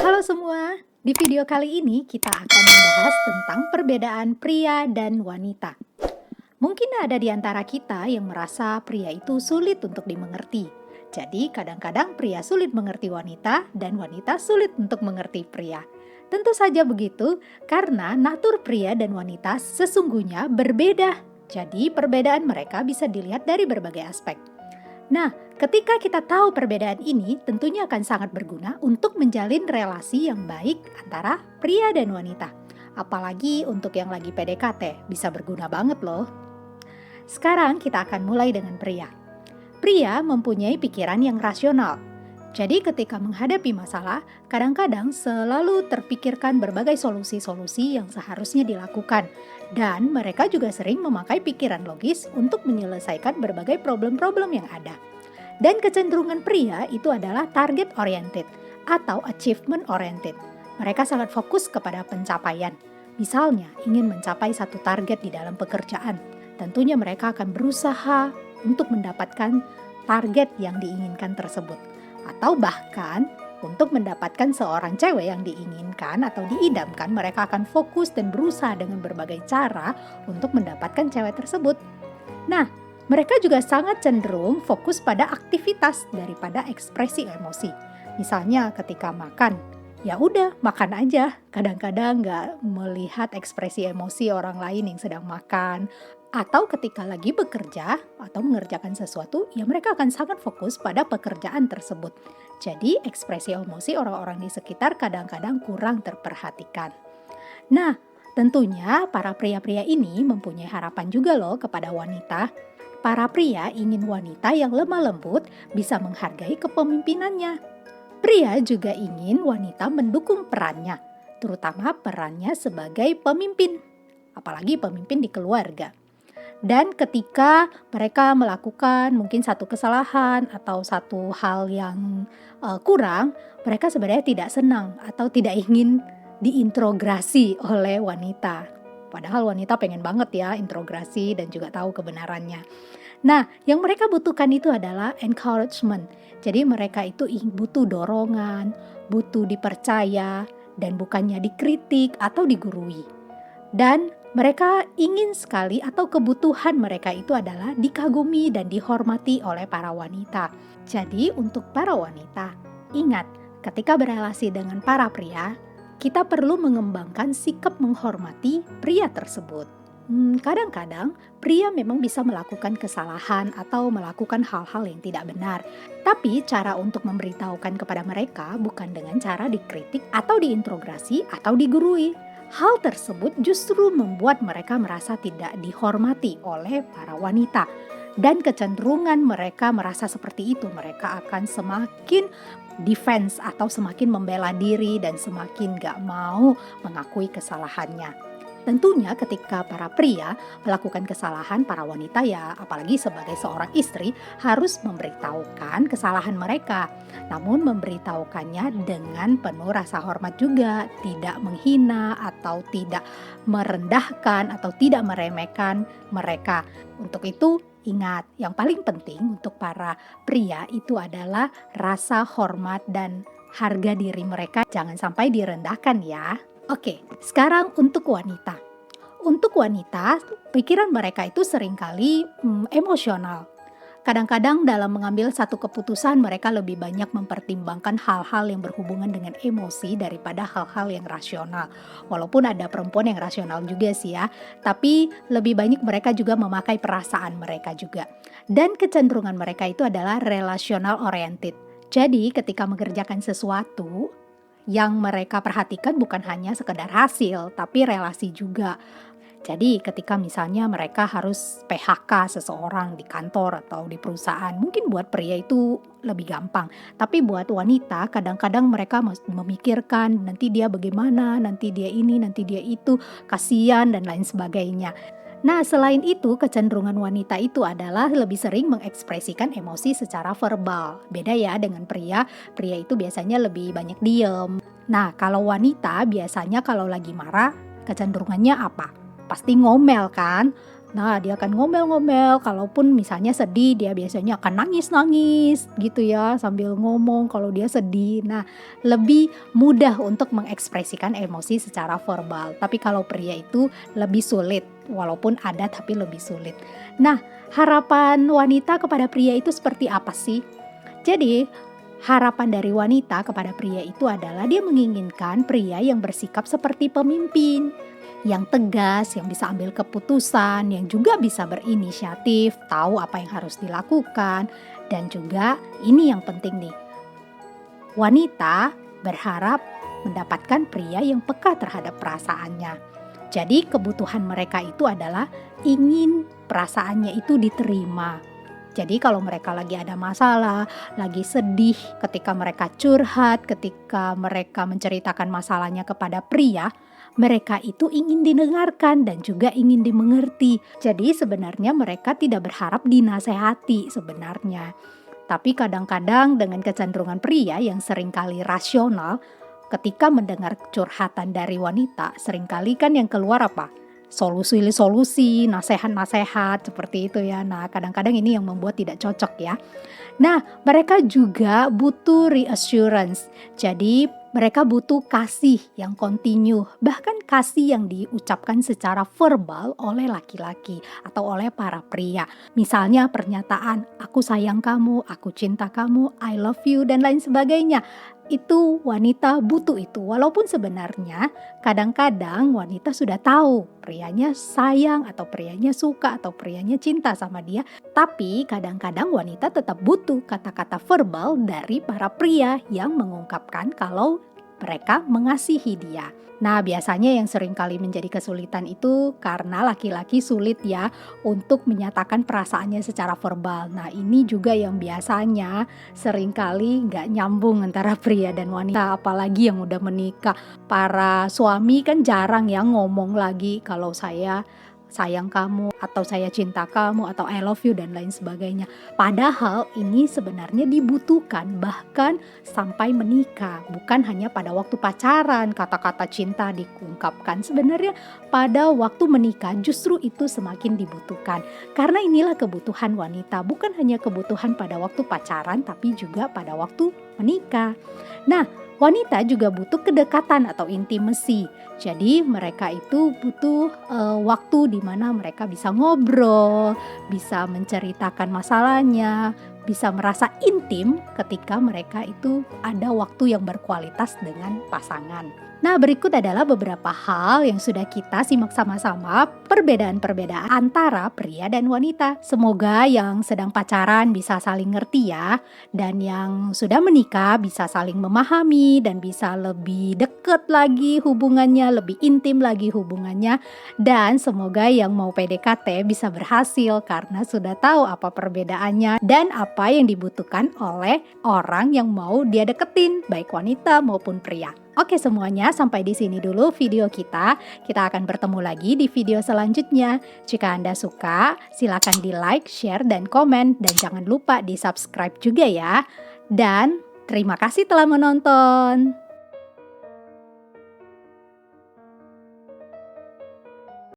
Halo semua, di video kali ini kita akan membahas tentang perbedaan pria dan wanita. Mungkin ada di antara kita yang merasa pria itu sulit untuk dimengerti. Jadi kadang-kadang pria sulit mengerti wanita dan wanita sulit untuk mengerti pria. Tentu saja begitu, karena natur pria dan wanita sesungguhnya berbeda. Jadi perbedaan mereka bisa dilihat dari berbagai aspek. Nah, ketika kita tahu perbedaan ini, tentunya akan sangat berguna untuk menjalin relasi yang baik antara pria dan wanita. Apalagi untuk yang lagi PDKT, bisa berguna banget loh. Sekarang kita akan mulai dengan pria. Pria mempunyai pikiran yang rasional. Jadi ketika menghadapi masalah, kadang-kadang selalu terpikirkan berbagai solusi-solusi yang seharusnya dilakukan. Dan mereka juga sering memakai pikiran logis untuk menyelesaikan berbagai problem-problem yang ada. Dan kecenderungan pria itu adalah target oriented atau achievement oriented. Mereka sangat fokus kepada pencapaian. Misalnya ingin mencapai satu target di dalam pekerjaan. Tentunya mereka akan berusaha untuk mendapatkan target yang diinginkan tersebut. Atau bahkan untuk mendapatkan seorang cewek yang diinginkan atau diidamkan, mereka akan fokus dan berusaha dengan berbagai cara untuk mendapatkan cewek tersebut. Nah, mereka juga sangat cenderung fokus pada aktivitas daripada ekspresi emosi. Misalnya ketika makan, ya udah makan aja. Kadang-kadang nggak melihat ekspresi emosi orang lain yang sedang makan. Atau ketika lagi bekerja atau mengerjakan sesuatu, ya mereka akan sangat fokus pada pekerjaan tersebut. Jadi ekspresi emosi orang-orang di sekitar kadang-kadang kurang terperhatikan. Nah, tentunya para pria-pria ini mempunyai harapan juga loh kepada wanita. Para pria ingin wanita yang lemah lembut bisa menghargai kepemimpinannya. Pria juga ingin wanita mendukung perannya, terutama perannya sebagai pemimpin, apalagi pemimpin di keluarga. Dan ketika mereka melakukan mungkin satu kesalahan atau satu hal yang kurang, mereka sebenarnya tidak senang atau tidak ingin diintrogasi oleh wanita. Padahal wanita pengen banget ya introgasi dan juga tahu kebenarannya. Nah, yang mereka butuhkan itu adalah encouragement. Jadi mereka itu butuh dorongan, butuh dipercaya, dan bukannya dikritik atau digurui. Dan mereka ingin sekali atau kebutuhan mereka itu adalah dikagumi dan dihormati oleh para wanita. Jadi untuk para wanita, ingat ketika berelasi dengan para pria, kita perlu mengembangkan sikap menghormati pria tersebut. Kadang-kadang pria memang bisa melakukan kesalahan atau melakukan hal-hal yang tidak benar. Tapi cara untuk memberitahukan kepada mereka bukan dengan cara dikritik atau diintrogasi atau digurui. Hal tersebut justru membuat mereka merasa tidak dihormati oleh para wanita. Dan kecenderungan mereka merasa seperti itu, mereka akan semakin defense atau semakin membela diri dan semakin gak mau mengakui kesalahannya. Tentunya ketika para pria melakukan kesalahan, para wanita ya apalagi sebagai seorang istri harus memberitahukan kesalahan mereka. Namun memberitahukannya dengan penuh rasa hormat juga, tidak menghina atau tidak merendahkan atau tidak meremehkan mereka. Untuk itu ingat, yang paling penting untuk para pria itu adalah rasa hormat dan harga diri mereka jangan sampai direndahkan ya. Oke, sekarang untuk wanita. Untuk wanita, pikiran mereka itu seringkali emosional. Kadang-kadang dalam mengambil satu keputusan mereka lebih banyak mempertimbangkan hal-hal yang berhubungan dengan emosi daripada hal-hal yang rasional. Walaupun ada perempuan yang rasional juga sih ya, tapi lebih banyak mereka juga memakai perasaan mereka juga. Dan kecenderungan mereka itu adalah relational oriented. Jadi ketika mengerjakan sesuatu, yang mereka perhatikan bukan hanya sekedar hasil, tapi relasi juga. Jadi ketika misalnya mereka harus PHK seseorang di kantor atau di perusahaan, mungkin buat pria itu lebih gampang. Tapi buat wanita kadang-kadang mereka memikirkan nanti dia bagaimana, nanti dia ini, nanti dia itu, kasihan dan lain sebagainya. Nah, selain itu, kecenderungan wanita itu adalah lebih sering mengekspresikan emosi secara verbal. Beda ya dengan pria, pria itu biasanya lebih banyak diem. Nah, kalau wanita biasanya kalau lagi marah, kecenderungannya apa? Pasti ngomel kan? Nah, dia akan ngomel-ngomel, kalaupun misalnya sedih, dia biasanya akan nangis-nangis gitu ya, sambil ngomong kalau dia sedih. Nah, lebih mudah untuk mengekspresikan emosi secara verbal. Tapi kalau pria itu lebih sulit, walaupun ada tapi lebih sulit. Nah, harapan wanita kepada pria itu seperti apa sih? Jadi, harapan dari wanita kepada pria itu adalah dia menginginkan pria yang bersikap seperti pemimpin, yang tegas, yang bisa ambil keputusan, yang juga bisa berinisiatif, tahu apa yang harus dilakukan, dan juga ini yang penting nih, wanita berharap mendapatkan pria yang peka terhadap perasaannya. Jadi kebutuhan mereka itu adalah ingin perasaannya itu diterima. Jadi kalau mereka lagi ada masalah, lagi sedih, ketika mereka curhat, ketika mereka menceritakan masalahnya kepada pria, mereka itu ingin didengarkan dan juga ingin dimengerti. Jadi sebenarnya mereka tidak berharap dinasehati sebenarnya. Tapi kadang-kadang dengan kecenderungan pria yang seringkali rasional, ketika mendengar curhatan dari wanita, seringkali kan yang keluar apa? Solusi-solusi, nasihat-nasihat seperti itu ya. Nah, kadang-kadang ini yang membuat tidak cocok ya. Nah, mereka juga butuh reassurance. Jadi, mereka butuh kasih yang continue, bahkan kasih yang diucapkan secara verbal oleh laki-laki atau oleh para pria. Misalnya pernyataan, aku sayang kamu, aku cinta kamu, I love you, dan lain sebagainya. Itu wanita butuh itu, walaupun sebenarnya kadang-kadang wanita sudah tahu prianya sayang atau prianya suka atau prianya cinta sama dia, tapi kadang-kadang wanita tetap butuh kata-kata verbal dari para pria yang mengungkapkan kalau mereka mengasihi dia. Nah, biasanya yang sering kali menjadi kesulitan itu karena laki-laki sulit ya untuk menyatakan perasaannya secara verbal. Nah, ini juga yang biasanya sering kali nggak nyambung antara pria dan wanita, apalagi yang udah menikah. Para suami kan jarang yang ngomong lagi kalau saya sayang kamu atau saya cinta kamu atau I love you dan lain sebagainya. Padahal ini sebenarnya dibutuhkan bahkan sampai menikah, bukan hanya pada waktu pacaran kata-kata cinta diungkapkan. Sebenarnya pada waktu menikah justru itu semakin dibutuhkan. Karena inilah kebutuhan wanita, bukan hanya kebutuhan pada waktu pacaran tapi juga pada waktu menikah. Nah, wanita juga butuh kedekatan atau intimacy. Jadi mereka itu butuh waktu di mana mereka bisa ngobrol, bisa menceritakan masalahnya, bisa merasa intim ketika mereka itu ada waktu yang berkualitas dengan pasangan. Nah, berikut adalah beberapa hal yang sudah kita simak sama-sama, perbedaan-perbedaan antara pria dan wanita. Semoga yang sedang pacaran bisa saling ngerti ya, dan yang sudah menikah bisa saling memahami dan bisa lebih dekat lagi hubungannya, lebih intim lagi hubungannya. Dan semoga yang mau PDKT bisa berhasil karena sudah tahu apa perbedaannya dan apa yang dibutuhkan oleh orang yang mau dia deketin, baik wanita maupun pria. Oke semuanya, sampai di sini dulu video kita. Kita akan bertemu lagi di video selanjutnya. Jika Anda suka, silakan di like, share, dan komen. Dan jangan lupa di subscribe juga ya. Dan terima kasih telah menonton.